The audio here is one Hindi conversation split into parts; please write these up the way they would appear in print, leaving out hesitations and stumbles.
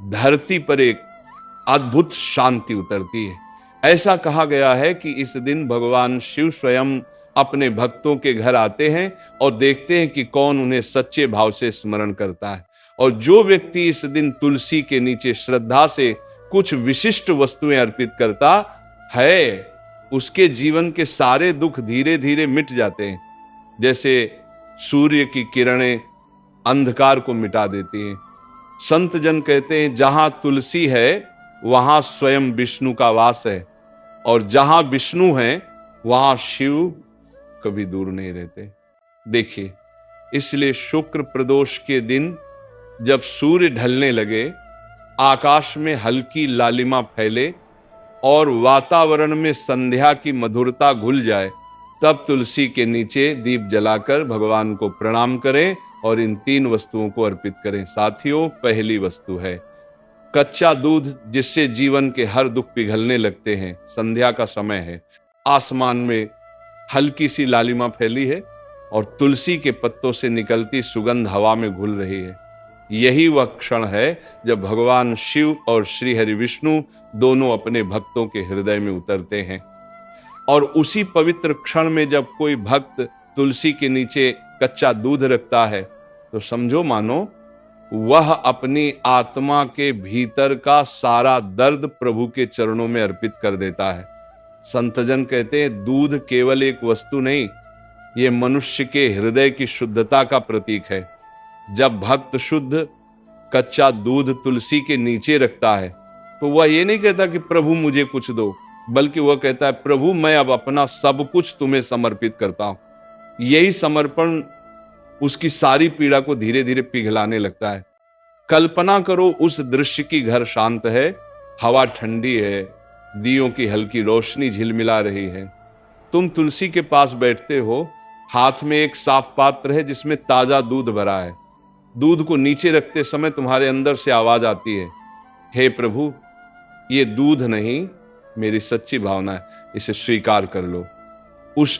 धरती पर एक अद्भुत शांति उतरती है। ऐसा कहा गया है कि इस दिन भगवान शिव स्वयं अपने भक्तों के घर आते हैं और देखते हैं कि कौन उन्हें सच्चे भाव से स्मरण करता है। और जो व्यक्ति इस दिन तुलसी के नीचे श्रद्धा से कुछ विशिष्ट वस्तुएं अर्पित करता है, उसके जीवन के सारे दुख धीरे धीरे मिट जाते हैं। जैसे सूर्य की किरणें अंधकार को मिटा देती हैं। संत जन कहते हैं, जहां तुलसी है वहां स्वयं विष्णु का वास है, और जहां विष्णु है वहां शिव कभी दूर नहीं रहते। देखिए, इसलिए शुक्र प्रदोष के दिन जब सूर्य ढलने लगे, आकाश में हल्की लालिमा फैले और वातावरण में संध्या की मधुरता घुल जाए, तब तुलसी के नीचे दीप जलाकर भगवान को प्रणाम करें और इन 3 वस्तुओं को अर्पित करें। साथियों, पहली वस्तु है कच्चा दूध, जिससे जीवन के हर दुख पिघलने लगते हैं। संध्या का समय है, आसमान में हल्की सी लालिमा फैली है और तुलसी के पत्तों से निकलती सुगंध हवा में घुल रही है। यही वह क्षण है जब भगवान शिव और श्री हरि विष्णु दोनों अपने भक्तों के हृदय में उतरते हैं। और उसी पवित्र क्षण में जब कोई भक्त तुलसी के नीचे कच्चा दूध रखता है, तो समझो मानो वह अपनी आत्मा के भीतर का सारा दर्द प्रभु के चरणों में अर्पित कर देता है। संतजन कहते हैं, दूध केवल एक वस्तु नहीं, ये मनुष्य के हृदय की शुद्धता का प्रतीक है। जब भक्त शुद्ध कच्चा दूध तुलसी के नीचे रखता है, तो वह ये नहीं कहता कि प्रभु मुझे कुछ दो, बल्कि वह कहता है, प्रभु मैं अब अपना सब कुछ तुम्हें समर्पित करता हूं। यही समर्पण उसकी सारी पीड़ा को धीरे धीरे पिघलाने लगता है। कल्पना करो उस दृश्य की, घर शांत है, हवा ठंडी है, दियों की हल्की रोशनी झिलमिला रही है। तुम तुलसी के पास बैठते हो, हाथ में एक साफ पात्र है जिसमें ताजा दूध भरा है। दूध को नीचे रखते समय तुम्हारे अंदर से आवाज आती है, हे प्रभु, ये दूध नहीं, मेरी सच्ची भावना है, इसे स्वीकार कर लो। उस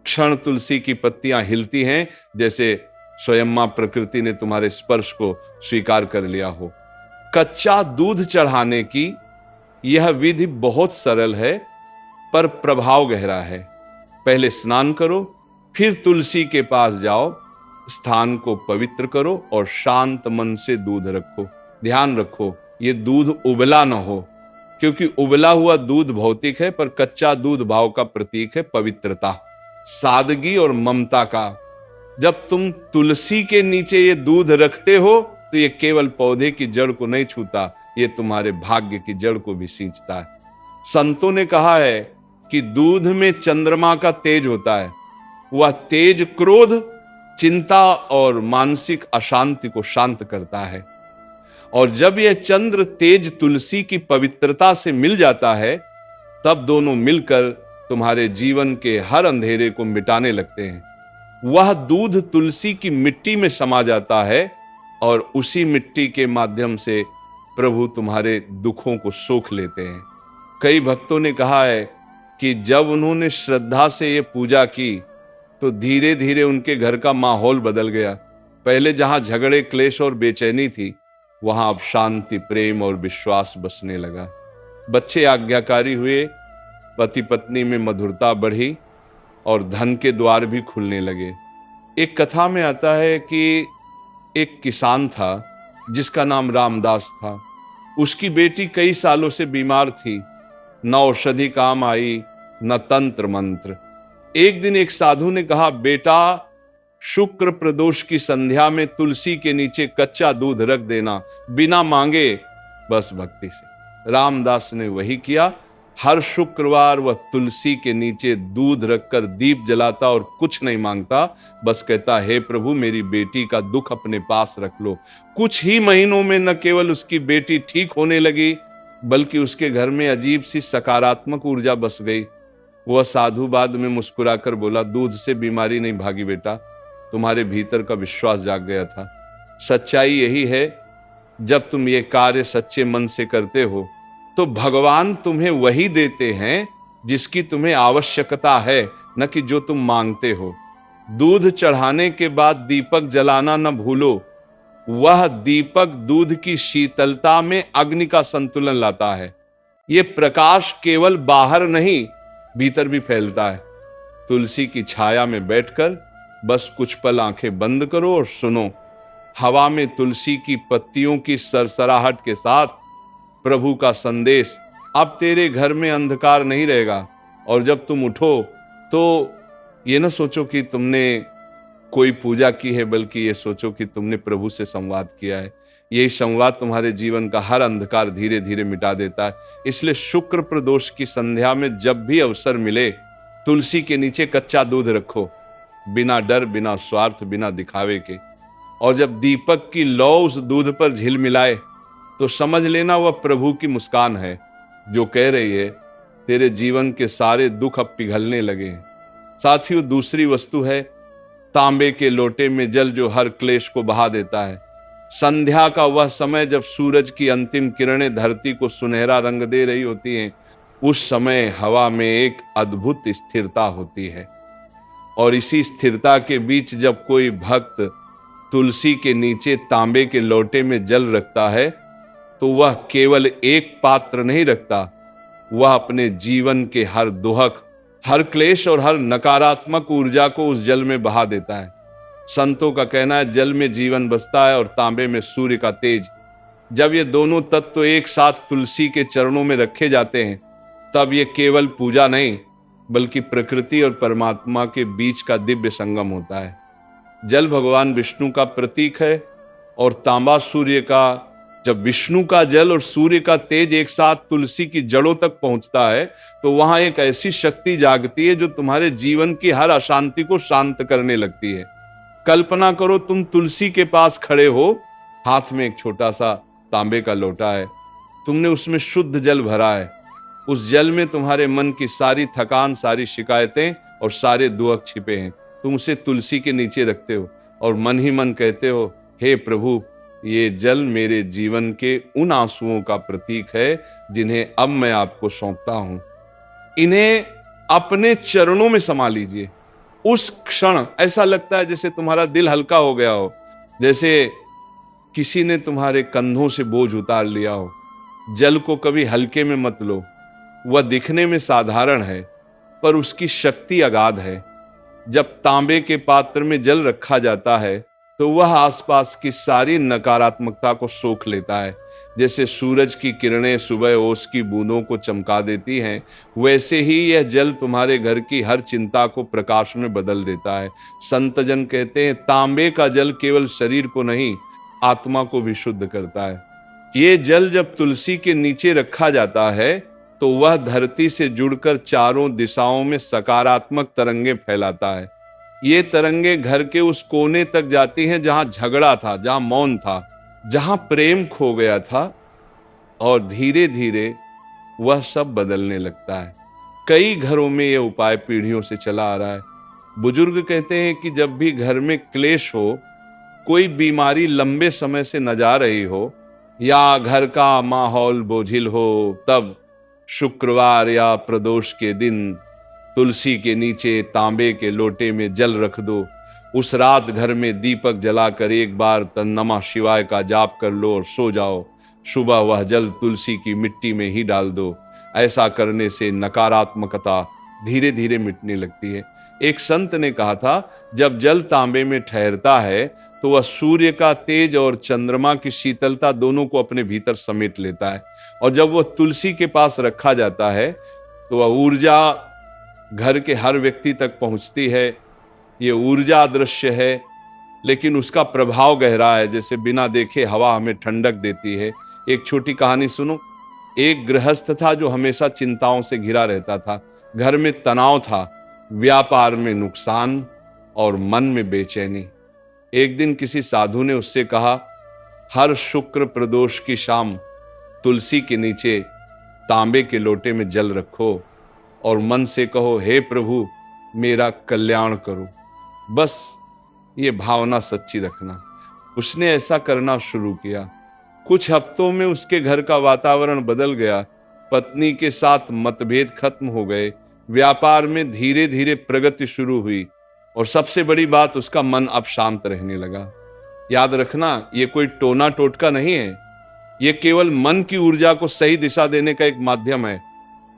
क्षण तुलसी की पत्तियां हिलती हैं, जैसे स्वयं मां प्रकृति ने तुम्हारे स्पर्श को स्वीकार कर लिया हो। कच्चा दूध चढ़ाने की यह विधि बहुत सरल है, पर प्रभाव गहरा है। पहले स्नान करो, फिर तुलसी के पास जाओ, स्थान को पवित्र करो और शांत मन से दूध रखो। ध्यान रखो, ये दूध उबला न हो, क्योंकि उबला हुआ दूध भौतिक है, पर कच्चा दूध भाव का प्रतीक है, पवित्रता, सादगी और ममता का। जब तुम तुलसी के नीचे ये दूध रखते हो, तो ये केवल पौधे की जड़ को नहीं छूता, ये तुम्हारे भाग्य की जड़ को भी सींचता है। संतों ने कहा है कि दूध में चंद्रमा का तेज होता है। वह तेज क्रोध, चिंता और मानसिक अशांति को शांत करता है। और जब यह चंद्र तेज तुलसी की पवित्रता से मिल जाता है, तब दोनों मिलकर तुम्हारे जीवन के हर अंधेरे को मिटाने लगते हैं। वह दूध तुलसी की मिट्टी में समा जाता है और उसी मिट्टी के माध्यम से प्रभु तुम्हारे दुखों को सोख लेते हैं। कई भक्तों ने कहा है कि जब उन्होंने श्रद्धा से ये पूजा की, तो धीरे धीरे उनके घर का माहौल बदल गया। पहले जहां झगड़े, क्लेश और बेचैनी थी, वहां अब शांति, प्रेम और विश्वास बसने लगा। बच्चे आज्ञाकारी हुए, पति पत्नी में मधुरता बढ़ी और धन के द्वार भी खुलने लगे। एक कथा में आता है कि एक किसान था जिसका नाम रामदास था। उसकी बेटी कई सालों से बीमार थी, न औषधि काम आई, न तंत्र मंत्र। एक दिन एक साधु ने कहा, बेटा, शुक्र प्रदोष की संध्या में तुलसी के नीचे कच्चा दूध रख देना, बिना मांगे, बस भक्ति से। रामदास ने वही किया। हर शुक्रवार वह तुलसी के नीचे दूध रखकर दीप जलाता और कुछ नहीं मांगता, बस कहता, हे प्रभु, मेरी बेटी का दुख अपने पास रख लो। कुछ ही महीनों में न केवल उसकी बेटी ठीक होने लगी, बल्कि उसके घर में अजीब सी सकारात्मक ऊर्जा बस गई। वह साधु बाद में मुस्कुराकर बोला, दूध से बीमारी नहीं भागी बेटा, तुम्हारे भीतर का विश्वास जाग गया था। सच्चाई यही है, जब तुम ये कार्य सच्चे मन से करते हो, तो भगवान तुम्हें वही देते हैं जिसकी तुम्हें आवश्यकता है, न कि जो तुम मांगते हो। दूध चढ़ाने के बाद दीपक जलाना न भूलो, वह दीपक दूध की शीतलता में अग्नि का संतुलन लाता है। ये प्रकाश केवल बाहर नहीं, भीतर भी फैलता है। तुलसी की छाया में बैठकर बस कुछ पल आंखें बंद करो और सुनो। हवा में तुलसी की पत्तियों की सरसराहट के साथ प्रभु का संदेश। अब तेरे घर में अंधकार नहीं रहेगा। और जब तुम उठो तो ये ना सोचो कि तुमने कोई पूजा की है, बल्कि ये सोचो कि तुमने प्रभु से संवाद किया है। यही संवाद तुम्हारे जीवन का हर अंधकार धीरे धीरे मिटा देता है। इसलिए शुक्र प्रदोष की संध्या में जब भी अवसर मिले, तुलसी के नीचे कच्चा दूध रखो, बिना डर, बिना स्वार्थ, बिना दिखावे के। और जब दीपक की लौ उस दूध पर झिलमिलाए तो समझ लेना वह प्रभु की मुस्कान है, जो कह रही है तेरे जीवन के सारे दुख अब पिघलने लगे हैं। साथियों, दूसरी वस्तु है तांबे के लोटे में जल, जो हर क्लेश को बहा देता है। संध्या का वह समय जब सूरज की अंतिम किरणें धरती को सुनहरा रंग दे रही होती हैं, उस समय हवा में एक अद्भुत स्थिरता होती है। और इसी स्थिरता के बीच जब कोई भक्त तुलसी के नीचे तांबे के लोटे में जल रखता है, तो वह केवल एक पात्र नहीं रखता, वह अपने जीवन के हर दुहक, हर क्लेश और हर नकारात्मक ऊर्जा को उस जल में बहा देता है। संतों का कहना है जल में जीवन बसता है और तांबे में सूर्य का तेज। जब ये दोनों तत्व एक साथ तुलसी के चरणों में रखे जाते हैं, तब ये केवल पूजा नहीं, बल्कि प्रकृति और परमात्मा के बीच का दिव्य संगम होता है। जल भगवान विष्णु का प्रतीक है और तांबा सूर्य का। जब विष्णु का जल और सूर्य का तेज एक साथ तुलसी की जड़ों तक पहुंचता है, तो वहां एक ऐसी शक्ति जागती है जो तुम्हारे जीवन की हर अशांति को शांत करने लगती है। कल्पना करो, तुम तुलसी के पास खड़े हो, हाथ में एक छोटा सा तांबे का लोटा है, तुमने उसमें शुद्ध जल भरा है। उस जल में तुम्हारे मन की सारी थकान, सारी शिकायतें और सारे दुख छिपे हैं। तुम उसे तुलसी के नीचे रखते हो और मन ही मन कहते हो, हे प्रभु, ये जल मेरे जीवन के उन आंसुओं का प्रतीक है जिन्हें अब मैं आपको सौंपता हूं। इन्हें अपने चरणों में समा लीजिए। उस क्षण ऐसा लगता है जैसे तुम्हारा दिल हल्का हो गया हो, जैसे किसी ने तुम्हारे कंधों से बोझ उतार लिया हो। जल को कभी हल्के में मत लो। वह दिखने में साधारण है, पर उसकी शक्ति अगाध है। जब तांबे के पात्र में जल रखा जाता है, तो वह आसपास की सारी नकारात्मकता को सोख लेता है। जैसे सूरज की किरणें सुबह ओस की बूंदों को चमका देती हैं, वैसे ही यह जल तुम्हारे घर की हर चिंता को प्रकाश में बदल देता है। संतजन कहते हैं, तांबे का जल केवल शरीर को नहीं, आत्मा को भी शुद्ध करता है। ये जल जब तुलसी के नीचे रखा जाता है, तो वह धरती से जुड़कर चारों दिशाओं में सकारात्मक तरंगे फैलाता है। ये तरंगे घर के उस कोने तक जाती हैं जहां झगड़ा था, जहां मौन था, जहां प्रेम खो गया था, और धीरे धीरे वह सब बदलने लगता है। कई घरों में यह उपाय पीढ़ियों से चला आ रहा है। बुजुर्ग कहते हैं कि जब भी घर में क्लेश हो, कोई बीमारी लंबे समय से न जा रही हो, या घर का माहौल बोझिल हो, तब शुक्रवार या प्रदोष के दिन तुलसी के नीचे तांबे के लोटे में जल रख दो। उस रात घर में दीपक जलाकर एक बार नमः शिवाय का जाप कर लो और सो जाओ। सुबह वह जल तुलसी की मिट्टी में ही डाल दो। ऐसा करने से नकारात्मकता धीरे धीरे मिटने लगती है। एक संत ने कहा था, जब जल तांबे में ठहरता है तो वह सूर्य का तेज और चंद्रमा की शीतलता दोनों को अपने भीतर समेट लेता है। और जब वह तुलसी के पास रखा जाता है, तो वह ऊर्जा घर के हर व्यक्ति तक पहुंचती है। ये ऊर्जा अदृश्य है, लेकिन उसका प्रभाव गहरा है। जैसे बिना देखे हवा हमें ठंडक देती है। एक छोटी कहानी सुनो। एक गृहस्थ था जो हमेशा चिंताओं से घिरा रहता था। घर में तनाव था, व्यापार में नुकसान और मन में बेचैनी। एक दिन किसी साधु ने उससे कहा, हर शुक्र प्रदोष की शाम तुलसी के नीचे तांबे के लोटे में जल रखो और मन से कहो, हे प्रभु, मेरा कल्याण करो। बस ये भावना सच्ची रखना। उसने ऐसा करना शुरू किया। कुछ हफ्तों में उसके घर का वातावरण बदल गया। पत्नी के साथ मतभेद खत्म हो गए। व्यापार में धीरे धीरे प्रगति शुरू हुई और सबसे बड़ी बात, उसका मन अब शांत रहने लगा। याद रखना, ये कोई टोना टोटका नहीं है, ये केवल मन की ऊर्जा को सही दिशा देने का एक माध्यम है।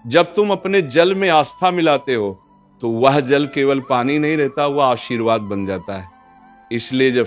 जब तुम अपने जल में आस्था मिलाते हो तो वह जल केवल पानी नहीं रहता, वह आशीर्वाद बन जाता है। इसलिए जब